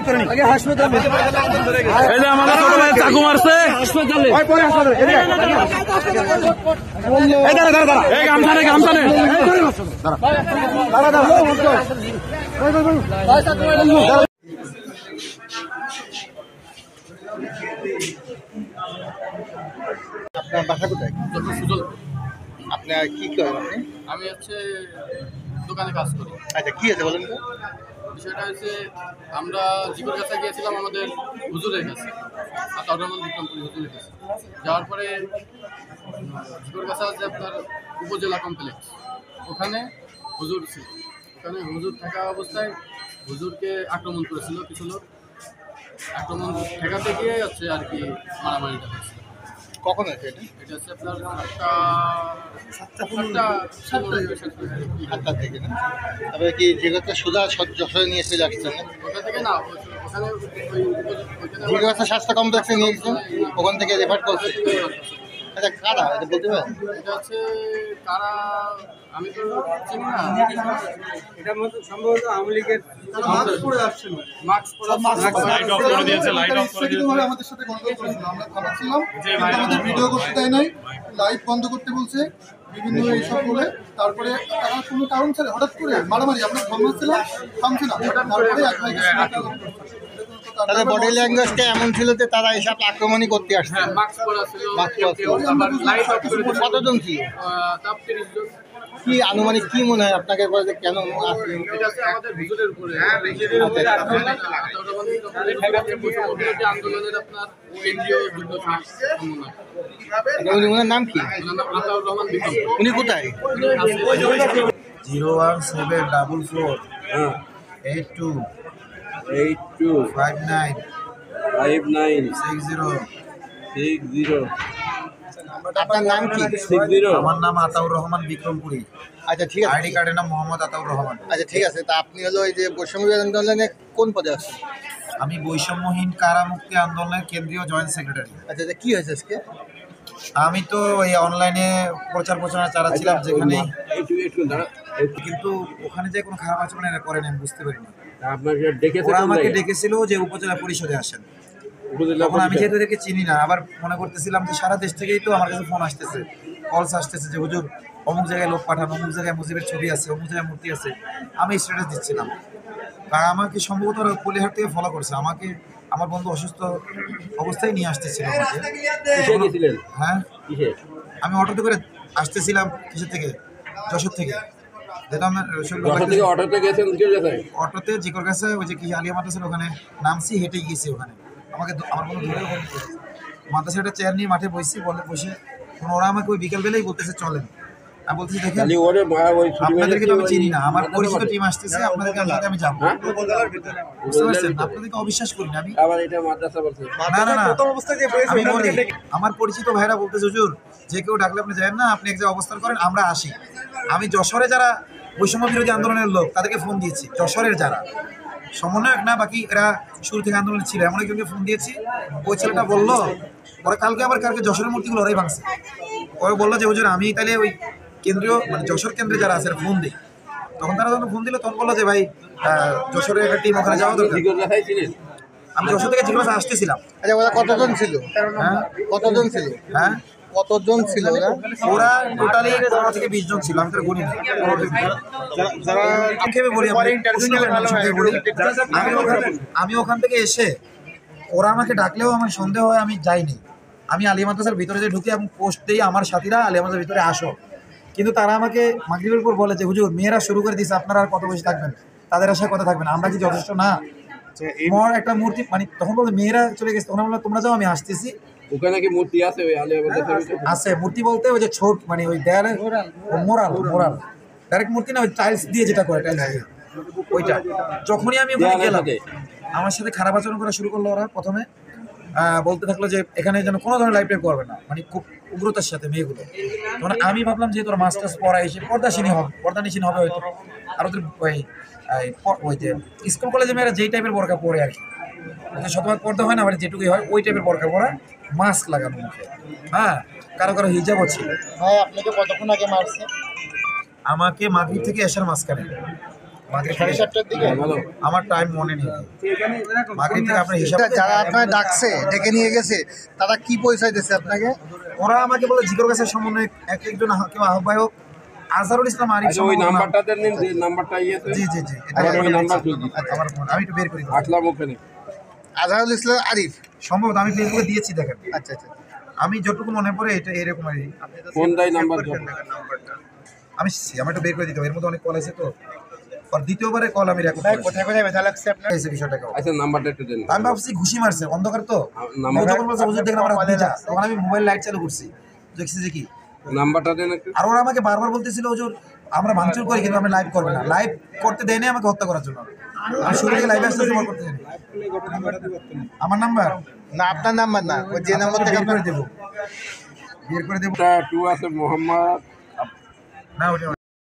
এই যে আমাদের ছোট ভাই চাকু মারছে গামছা নে আপনার বাসা কোথায়? আপনার কি করেন আপনি? আমি হচ্ছে দোকানে কাজ করি। আচ্ছা, কি আছে বলেন তো? বিষয়টা হচ্ছে আমরা জিকর কাছে গিয়েছিলাম আমাদের হুজুরের কাছে, আতাউর রহমান বিক্রমপুরী হুজুরের কাছে। যাওয়ার পরে জিকর কাছে আছে আপনার উপজেলা কমপ্লেক্স, ওখানে হুজুর ছিল। ওখানে হুজুর থাকা অবস্থায় হুজুরকে আক্রমণ করেছিল কিছু লোক। আক্রমণ ঠেকাতে গিয়ে হচ্ছে আর কি মারামারিটা হয়েছে। কখন আছে এটা? এটা হচ্ছে আপনার 7টা থেকে না? তারপরে কি যেগুলো সোজা যশোরে নিয়ে চলে আসছেন না? ওখান থেকে না, ওখানে যেগুলো স্বাস্থ্য কমপ্লেক্সে নিয়ে গেছেন, ওখান থেকে রেফার করছে। আচ্ছা, কারা এটা বলতে পারেন? এটা হচ্ছে কারা আমি তো চিনি না। এটার মধ্যে সম্ভবত আওয়ামী লীগের মাস্ক পরে আসছিল, মাস্ক পরে লাইট অফ করে দিয়েছে, লাইট অফ করে দিয়েছে। আমাদের সাথে গন্ডগোল করেছিল, আমরা থামাচ্ছিলাম, আমাদের ভিডিও করতে দেয় নাই, লাইভ বন্ধ করতে বলছে বিভিন্ন এইসব বলে। তারপরে তারা কোনো কারণ ছাড়া হঠাৎ করে মারামারি, আমরা থামাচ্ছিলাম, থামছে না, তারপরে এক ভাইকে তাদের বডি ল্যাঙ্গুয়েজটা এমন ছিল যে তারা এসব আক্রমণই করতে আসছে। মাস্ক পরে আসছিল, লাইট অফ করে কতজন ছিল? তাপ 30 জন। কি আনুমানিক কি মনে হয় আপনাকে কেন আসলে? এটা হচ্ছে আমাদের হুজুরের উপরে আন্দোলনের আপনার কেন্দ্রীয় যুদ্ধ সমন্বয়। ওনার নাম কি? আতাউর রহমান বিক্রম। উনি কোথায়? 01744 82 59 60 আপনার নাম কি? আমার নাম আতাউর রহমান বিক্রমপুরী। আচ্ছা, ঠিক আছে। আইডি কার্ডের নাম মোহাম্মদ আতাউর রহমান। আচ্ছা, ঠিক আছে। তা আপনি হলো এই যে বৈষম্য আন্দোলনে কোন পদে আছেন? আমি বৈষম্যহীন কারামুক্তি আন্দোলনের কেন্দ্রীয় জয়েন্ট সেক্রেটারি। আচ্ছা, কি হয়েছে আজকে? আমি তো এই অনলাইনে প্রচারণা চালাচ্ছিলাম যেখানে, কিন্তু ওখানে যে কোনো খারাপ আচরণ এরা করেন আমি বুঝতে পারিনি। ওরা আমাকে ডেকেছিল যে উপজেলা পরিষদে আসেন। তখন আমি যেহেতু এদেরকে চিনি না, আবার মনে করতেছিলাম যে সারা দেশ থেকেই তো আমার কাছে ফোন আসতেছে, কলস আসতেছে যে হুজুর অমুক জায়গায় লোক পাঠান, অমুক জায়গায় মুজিবের ছবি আছে, অমুক জায়গায় মূর্তি আছে। আমি স্ট্যাটাস দিচ্ছিলাম, কারণ আমাকে সম্ভবত ওরা কলিহাট থেকে ফলো করছে। আমাকে আমার বন্ধু অসুস্থ অবস্থায় নিয়ে আসতেছিল আমাকে। হ্যাঁ, আমি অটোতে করে আসতেছিলাম কিসের থেকে, যশোর থেকে। অটোতে জিকর কাছে ওই যে কি আলিয়া মাদ্রাসার ওখানে নামছি, হেঁটে গিয়েছি ওখানে। আমাকে আমার বন্ধু ধরে মাদ্রাসার একটা চেয়ার নিয়ে মাঠে বসছি, বসে ওরা আমাকে ওই বিকেলবেলায় বলতেছে চলেন। আমি বলছি দেখেন আপনাদেরকে তো আমি চিনি না, আমার পরিচিত টিম আসতেছে, আপনাদেরকে আমি যাবো, বুঝতে পারছেন? আপনাদেরকে অবিশ্বাস করি না আমি। না না না, আমি বলি আমার পরিচিত ভাইরা বলতেছে হুজুর যে কেউ ডাকলে আপনি যাবেন না, আপনি এক জায়গায় অবস্থান করেন, আমরা আসি। আমি যশোরে যারা বৈষম্য বিরোধী আন্দোলনের লোক তাদেরকে ফোন দিয়েছি, যশোরের যারা সমন্বয়ক না, বাকি এরা শুরু থেকে আন্দোলন ছিল, এমন একজনকে ফোন দিয়েছি। ওই ছেলেটা বললো ওরা কালকে যশোরের মূর্তিগুলো ওরাই ভাঙছে। ওরা বললো যে হুজুর আমি তাহলে ওই কেন্দ্রীয় মানে যশোর কেন্দ্রে যারা আছে ফোন দিই। তখন তারা যখন ফোন দিল তখন বললো যে ভাই যশোরের একটা টিম ওখানে যাওয়া দরকার। আমি যশোর থেকে জিজ্ঞাসা আসতেছিলাম। আচ্ছা, ওরা কতজন ছিল? হ্যাঁ, কতজন ছিল? হ্যাঁ, কতজন ছিল ওরা? ওরা টোটালি 15 থেকে 20 জন ছিল, আমি তো গুনি না। আমি ওখান থেকে এসে ওরা আমাকে ডাকলেও আমার সন্দেহ হয়, আমি যাইনি। আমি আলিয়া মাদ্রাসার ভিতরে যে ঢুকি এবং পোস্ট দিই আমার সাথীরা আলিয়া মাদ্রাসার ভিতরে আসো, কিন্তু তারা আমাকে মাগরিবের পর বলে যে হুজুর মেয়েরা শুরু করে দিয়েছে, আপনারা আর কত বসে থাকবেন, তাদের আশায় কথা থাকবেন, আমরা কি যথেষ্ট না? তোমার একটা মূর্তি মানে তখন বলতে মেয়েরা চলে গেছে, তখন বললো তোমরা যাও আমি আসতেছি। ওখানে কি মূর্তি আছে ওই আলিয়া মাদ্রাসার? আছে মূর্তি বলতে ওই যে ছোট মানে ওই দেয়ালে মোরাল ডাইরেক্ট মূর্তি না, ওই টাইলস দিয়ে যেটা করে, টাইলস দিয়ে ওইটা। যখনই আমি ওখানে গেলাম আমার সাথে খারাপ আচরণ করা শুরু করলো ওরা। প্রথমে বলতে থাকলো যে এখানে যেন কোনো ধরনের লাইভ টাইপ করবে না, মানে খুব উগ্রতার সাথে মেয়েগুলো। তখন আমি ভাবলাম যে তোর মাস্টার্স পড়া এসে পর্দানিসীন হবে হয়তো। আর ওদের ওই যে স্কুল কলেজে মেয়েরা যেই টাইপের বোরকা পরে আর কি, শতভাগ পর্দা হয় না, মানে যেটুকুই হয় ওই টাইপের বোরকা পরা, মাস্ক লাগানো মুখে। হ্যাঁ, কারো হিজাবও ছিল। ভাই আপনাকে কতক্ষণ আগে মারছে? আমাকে মাগরিব থেকে এশার মাঝখানে মাগরিব 7:30টার দিকে বলো আমার টাইম মনে নেই মাগরিব থেকে আপনার হিসাব যারা আপনার ডাকছে ডেকে নিয়ে গেছে তারা কি পরিচয় দিচ্ছে আপনাকে? ওরা আমাকে বলে জিকর কাছে সমন্বয় একজন কেউ আহ্বায়ক আজহারুল ইসলাম আরিফ আচ্ছা ওই নাম্বারটা দেন নিন, যে নাম্বারটা ইয়েছে জি জি জি আমার ওই নাম্বার তুলছি আমার ফোন আমি একটু বের করি আসলাম ওখানে। আজহারুল ইসলাম আরিফ। সম্ভবত আমি ফেসবুকে দিয়েছি দেখেন আচ্ছা আচ্ছা আমি যতটুকু মনে পড়ে এটা এরকমই ফোন দেয় নাম্বার দাও। আমি একটু বের করে দিতে হবে এর মধ্যে অনেক কল আছে তো আর দ্বিতীয়বারে কল আমি রেকর্ড করেছি কোথায় কোথায় ব্যথা লাগছে আপনার? এই বিষয়টাকে আচ্ছা নাম্বারটা একটু দেন। আমি ভাবছি ঘুষি মারছে অন্ধকার তো নাম্বার যখন বলছে হুজুর দেখলাম আমার হাতে তখন আমি মোবাইল লাইট চালু করছি দেখছি যে কি নাম্বারটা দেন একটু। আর ওরা আমাকে বারবার বলতেছিল হুজুর আমরা ভাঙচুর করি কিন্তু আমরা লাইভ করবে না লাইভ করতে দেয়নি আমাকে হত্যা করার জন্য আমি শুরু থেকে লাইভে আসতে সময় করতে দেয়নি আমার নাম্বার না আপনার নাম্বার না, ওই যে নাম্বার থেকে বের আপনার করে দেবো বের করে দেবো 2 আছে মোহাম্মদ না ওটা